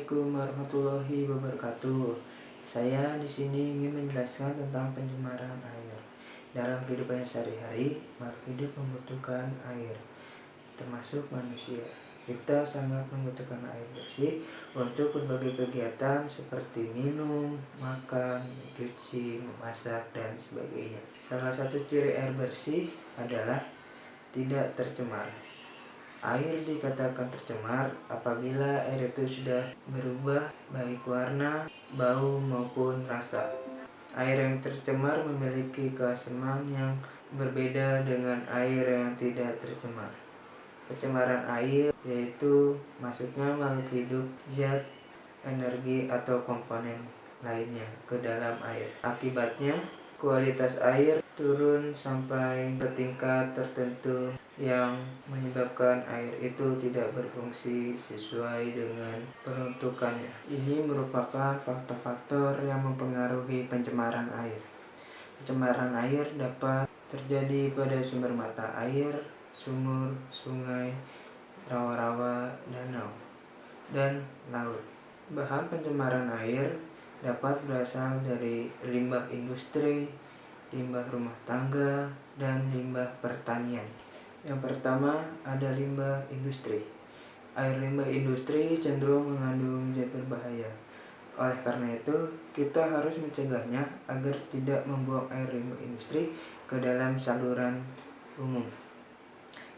Assalamualaikum warahmatullahi wabarakatuh. Saya di sini ingin menjelaskan tentang pencemaran air. Dalam kehidupan sehari-hari, makhluk hidup membutuhkan air, termasuk manusia. Kita sangat membutuhkan air bersih untuk berbagai kegiatan seperti minum, makan, cuci, memasak, dan sebagainya. Salah satu ciri air bersih adalah tidak tercemar. Air dikatakan tercemar apabila air itu sudah berubah baik warna, bau maupun rasa. Air yang tercemar memiliki keasaman yang berbeda dengan air yang tidak tercemar. Pencemaran air yaitu masuknya makhluk hidup, zat, energi atau komponen lainnya ke dalam air. Akibatnya kualitas air turun sampai ke tingkat tertentu yang menyebabkan air itu tidak berfungsi sesuai dengan peruntukannya. Ini merupakan faktor-faktor yang mempengaruhi pencemaran air. Pencemaran air dapat terjadi pada sumber mata air, sumur, sungai, rawa-rawa, danau, dan laut. Bahan pencemaran air dapat berasal dari limbah industri, limbah rumah tangga, dan limbah pertanian. Yang pertama ada limbah industri. Air limbah industri cenderung mengandung zat berbahaya. Oleh karena itu, kita harus mencegahnya agar tidak membuang air limbah industri ke dalam saluran umum.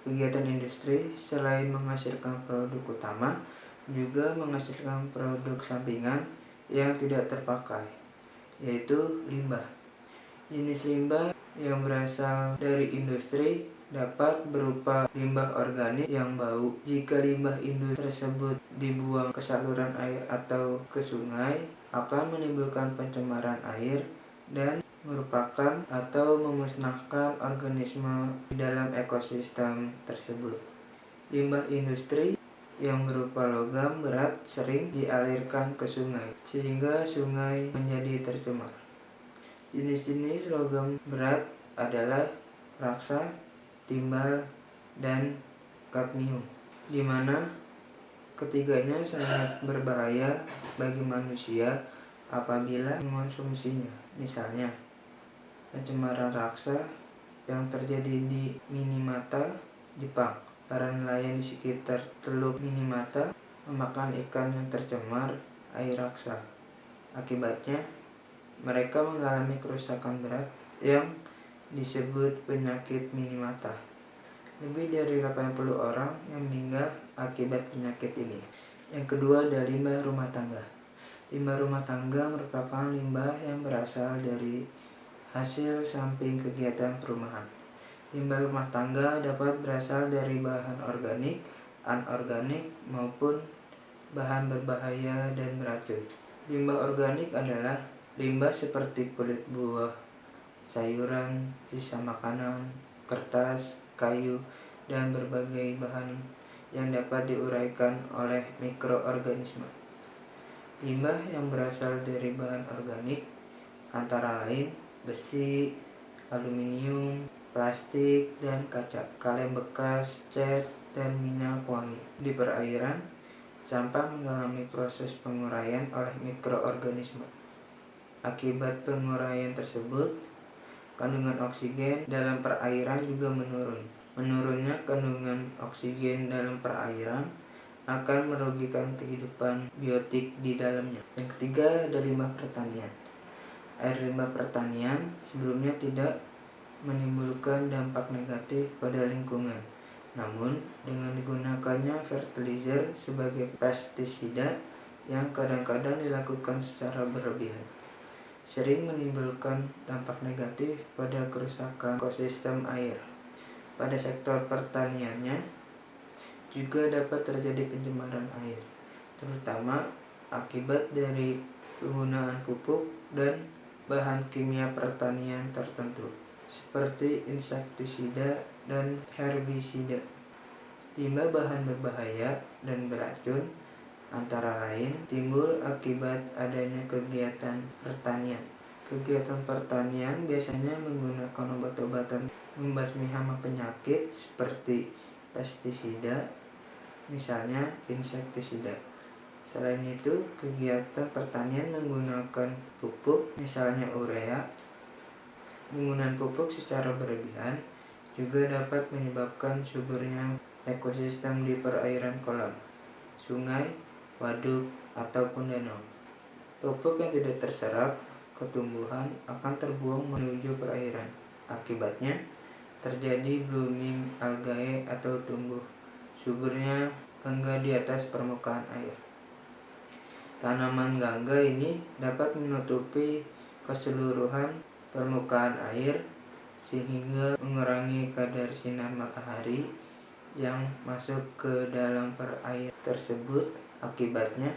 Kegiatan industri selain menghasilkan produk utama, juga menghasilkan produk sampingan yang tidak terpakai, yaitu limbah. Jenis limbah yang berasal dari industri dapat berupa limbah organik yang bau. Jika limbah industri tersebut dibuang ke saluran air atau ke sungai, akan menimbulkan pencemaran air dan merupakan atau memusnahkan organisme di dalam ekosistem tersebut. Limbah industri yang berupa logam berat sering dialirkan ke sungai, sehingga sungai menjadi tercemar. Jenis-jenis logam berat adalah raksa, timbal, dan kadmium, di mana ketiganya sangat berbahaya bagi manusia apabila mengonsumsinya. Misalnya, pencemaran raksa yang terjadi di Minamata, Jepang. Para nelayan di sekitar Teluk Minamata memakan ikan yang tercemar air raksa. Akibatnya, mereka mengalami kerusakan berat yang disebut penyakit Minamata. Lebih dari 80 orang yang meninggal akibat penyakit ini. Yang kedua ada limbah rumah tangga. Limbah rumah tangga merupakan limbah yang berasal dari hasil samping kegiatan perumahan. Limbah rumah tangga dapat berasal dari bahan organik, anorganik, maupun bahan berbahaya dan beracun. Limbah organik adalah limbah seperti kulit buah, sayuran, sisa makanan, kertas, kayu, dan berbagai bahan yang dapat diuraikan oleh mikroorganisme. Limbah yang berasal dari bahan organik antara lain besi, aluminium, plastik, dan kaca, kaleng bekas, cat, dan minyak wangi. Di perairan, sampah mengalami proses penguraian oleh mikroorganisme. Akibat penguraian tersebut, kandungan oksigen dalam perairan juga menurun. Menurunnya kandungan oksigen dalam perairan akan merugikan kehidupan biotik di dalamnya. Yang ketiga ada limbah pertanian. Air limbah pertanian sebelumnya tidak menimbulkan dampak negatif pada lingkungan. Namun, dengan digunakannya fertilizer sebagai pestisida yang kadang-kadang dilakukan secara berlebihan, sering menimbulkan dampak negatif pada kerusakan ekosistem air. Pada sektor pertaniannya juga dapat terjadi pencemaran air, terutama akibat dari penggunaan pupuk dan bahan kimia pertanian tertentu, seperti insektisida dan herbisida. Limbah bahan berbahaya dan beracun antara lain timbul akibat adanya kegiatan pertanian. Kegiatan pertanian biasanya menggunakan obat-obatan membasmi hama penyakit seperti pestisida, misalnya insektisida. Selain itu, kegiatan pertanian menggunakan pupuk, misalnya urea, penggunaan pupuk secara berlebihan juga dapat menyebabkan suburnya ekosistem di perairan kolam, sungai, waduk, ataupun danau. Pupuk yang tidak terserap ke tumbuhan akan terbuang menuju perairan. Akibatnya, terjadi blooming algae atau tumbuh suburnya gangga di atas permukaan air. Tanaman gangga ini dapat menutupi keseluruhan permukaan air sehingga mengurangi kadar sinar matahari yang masuk ke dalam perairan tersebut. Akibatnya,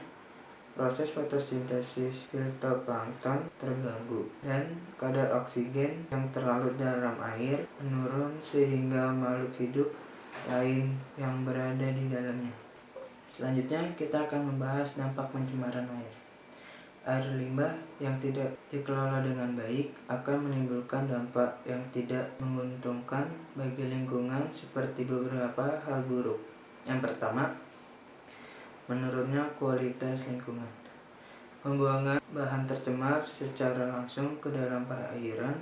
proses fotosintesis fitoplankton terganggu dan kadar oksigen yang terlarut dalam air menurun sehingga makhluk hidup lain yang berada di dalamnya. Selanjutnya kita akan membahas dampak pencemaran air. Air limbah yang tidak dikelola dengan baik akan menimbulkan dampak yang tidak menguntungkan bagi lingkungan seperti beberapa hal buruk. Yang pertama, menurunnya kualitas lingkungan. Pembuangan bahan tercemar secara langsung ke dalam perairan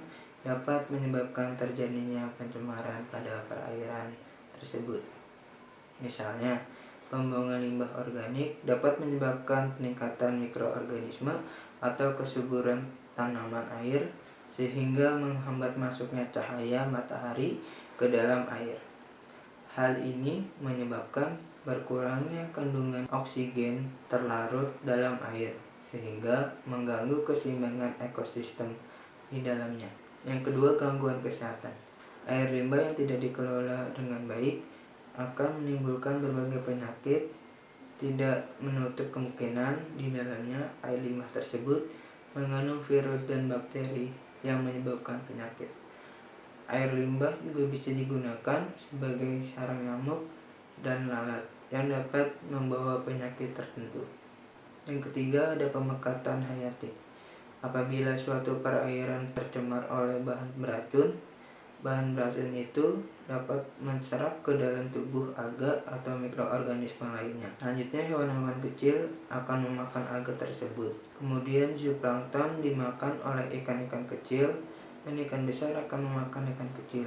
dapat menyebabkan terjadinya pencemaran pada perairan tersebut. Misalnya, pembuangan limbah organik dapat menyebabkan peningkatan mikroorganisme atau kesuburan tanaman air sehingga menghambat masuknya cahaya matahari ke dalam air. Hal ini menyebabkan berkurangnya kandungan oksigen terlarut dalam air sehingga mengganggu keseimbangan ekosistem di dalamnya. Yang kedua, gangguan kesehatan. Air limbah yang tidak dikelola dengan baik akan menimbulkan berbagai penyakit. Tidak menutup kemungkinan di dalamnya air limbah tersebut mengandung virus dan bakteri yang menyebabkan penyakit. Air limbah juga bisa digunakan sebagai sarang nyamuk dan lalat yang dapat membawa penyakit tertentu. Yang ketiga, ada pemekatan hayati. Apabila suatu perairan tercemar oleh bahan beracun itu dapat menserap ke dalam tubuh alga atau mikroorganisme lainnya. Selanjutnya, hewan-hewan kecil akan memakan alga tersebut. Kemudian zooplankton dimakan oleh ikan-ikan kecil dan ikan besar akan memakan ikan kecil.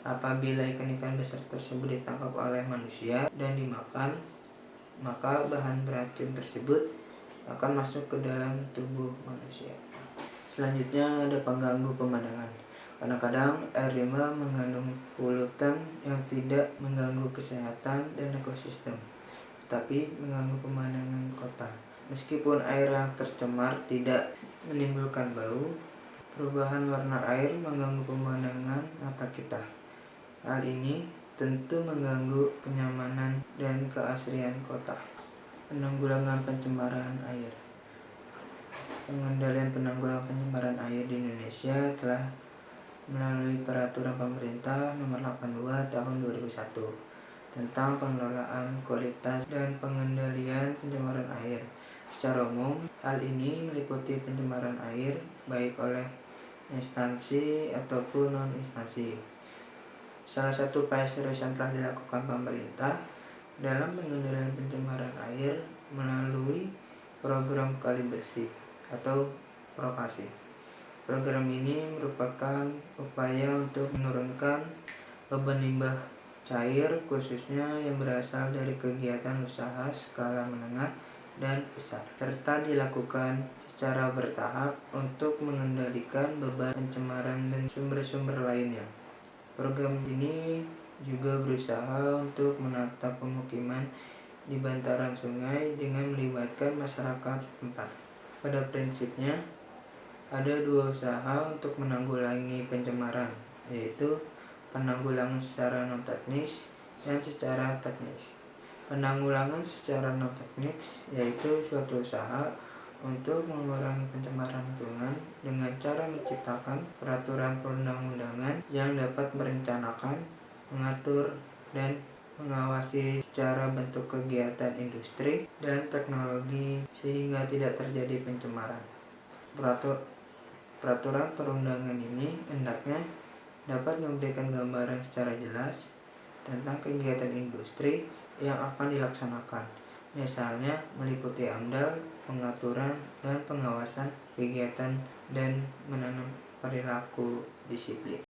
Apabila ikan-ikan besar tersebut ditangkap oleh manusia dan dimakan, maka bahan beracun tersebut akan masuk ke dalam tubuh manusia. Selanjutnya, ada pengganggu pemandangan. Kadang-kadang air limbah mengandung polutan yang tidak mengganggu kesehatan dan ekosistem, tetapi mengganggu pemandangan kota. Meskipun air yang tercemar tidak menimbulkan bau, perubahan warna air mengganggu pemandangan mata kita. Hal ini tentu mengganggu kenyamanan dan keasrian kota. Penanggulangan pencemaran air. Pengendalian penanggulangan pencemaran air di Indonesia telah melalui Peraturan Pemerintah Nomor 82 Tahun 2001 tentang pengelolaan kualitas dan pengendalian pencemaran air. Secara umum, hal ini meliputi pencemaran air baik oleh instansi ataupun non-instansi. Salah satu upaya serius yang telah dilakukan pemerintah dalam pengendalian pencemaran air melalui program Kali Bersih atau Prokasi. Program ini merupakan upaya untuk menurunkan beban limbah cair khususnya yang berasal dari kegiatan usaha skala menengah dan besar, serta dilakukan secara bertahap untuk mengendalikan beban pencemaran dan sumber-sumber lainnya. Program ini juga berusaha untuk menata pemukiman di bantaran sungai dengan melibatkan masyarakat setempat. Pada prinsipnya, ada dua usaha untuk menanggulangi pencemaran, yaitu penanggulangan secara non-teknis dan secara teknis. Penanggulangan secara non-teknis yaitu suatu usaha untuk mengurangi pencemaran lingkungan dengan cara menciptakan peraturan perundang-undangan yang dapat merencanakan, mengatur, dan mengawasi secara bentuk kegiatan industri dan teknologi sehingga tidak terjadi pencemaran. Peraturan perundangan ini hendaknya dapat memberikan gambaran secara jelas tentang kegiatan industri yang akan dilaksanakan, Misalnya meliputi AMDAL, pengaturan dan pengawasan kegiatan dan menanam perilaku disiplin.